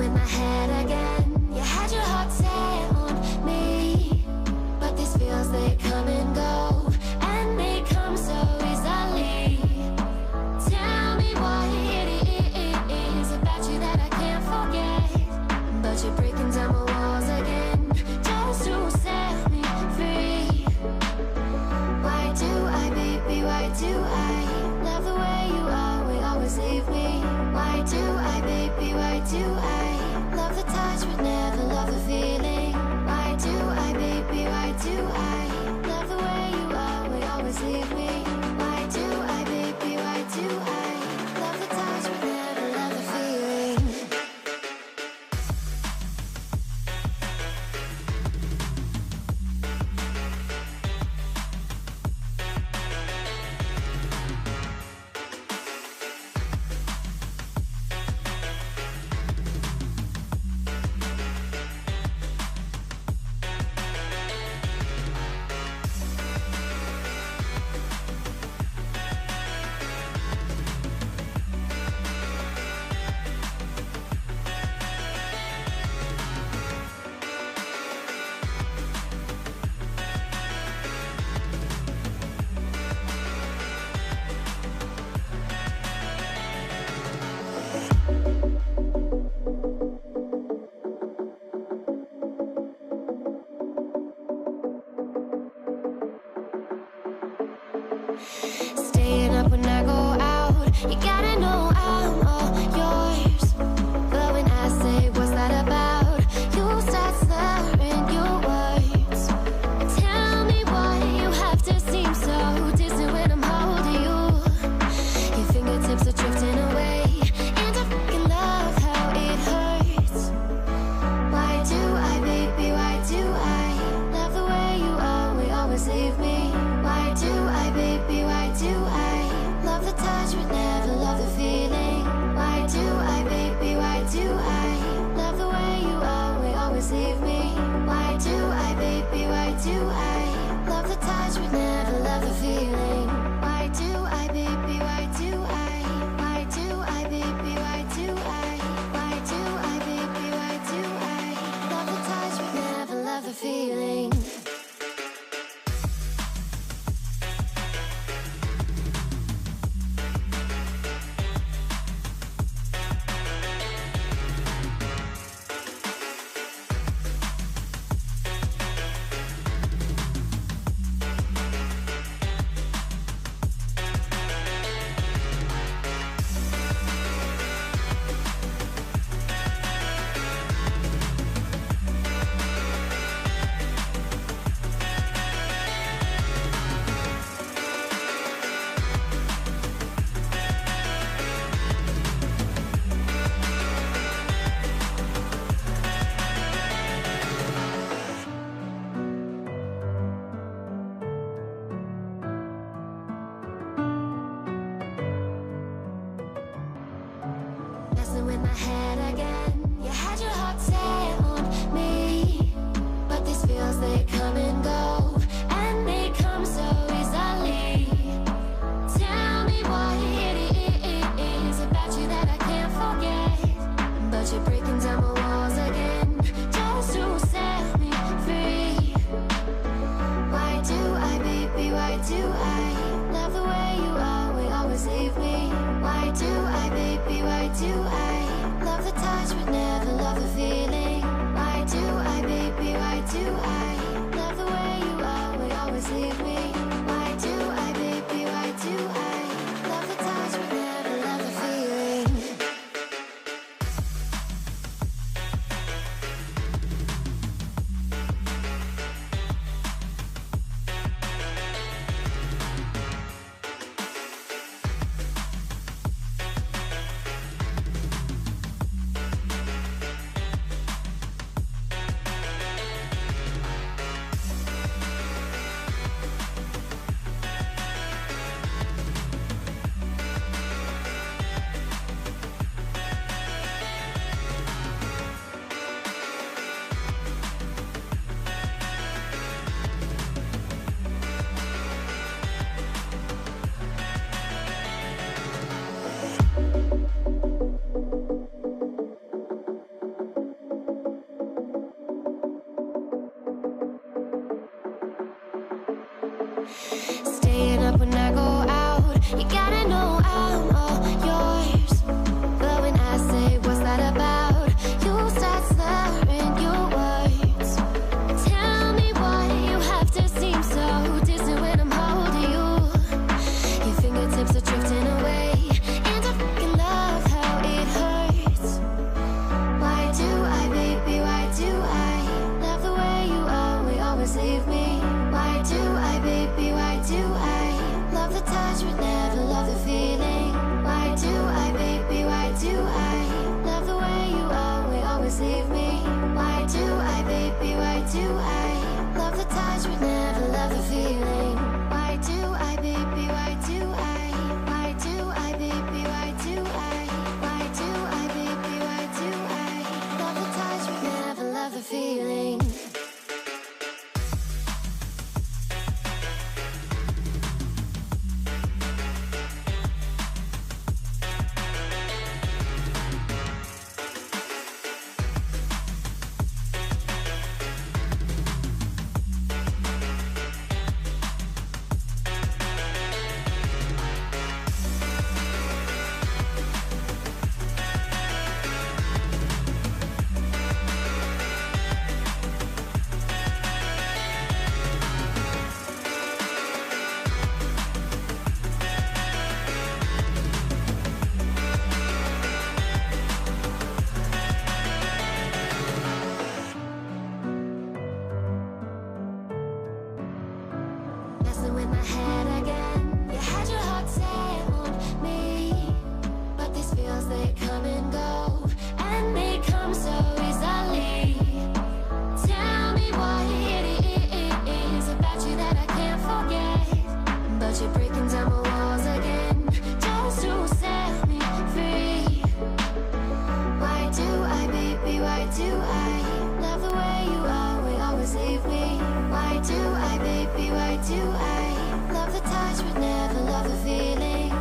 in my head again. You had your heart set on me, but these feels, they come and go, and they come so easily. Tell me what it is about you that I can't forget, but you're breaking down my walls again just to set me free. Why do I, baby, why do I love the way you always leave me? Why do I, baby, why do I love the touch but never love the feeling? Why do I, baby, why do I love the way you always leave me? Why do I, baby, why do I love the touch but never love the feeling? Staying up when I go out, you gotta know I'm all yours. But when I say what's that about, you start slurring your words. Tell me why you have to seem so distant when I'm holding you. Your fingertips are drifting away, and I fucking love how it hurts. Why do I, baby, why do I love the way you always leave me? Why do I, baby, why do I love the touch but never love the feeling? Why do I, baby, why do I love the way you always leave me? Why do I, baby, why do I love the touch but never love the feeling? Why do I, baby, why do I? Why do I, baby, why do I? Why do I, baby, why do I love the touch but never love the feeling? Messing with my head again. You had your heart set on me, but these feels, they come and go, and they come so easily. Tell me what it is about you that I can't forget, but you're breaking down my walls again just to set me free. Why do I, baby, why do I love the way you always leave me? Why do I, baby, why do I love the touch but never love the feeling? Why do I, baby, why do I love the way you always leave me? Why do I, baby, why do I love the touch but never love the feeling? why do I love the touch but never love the feeling?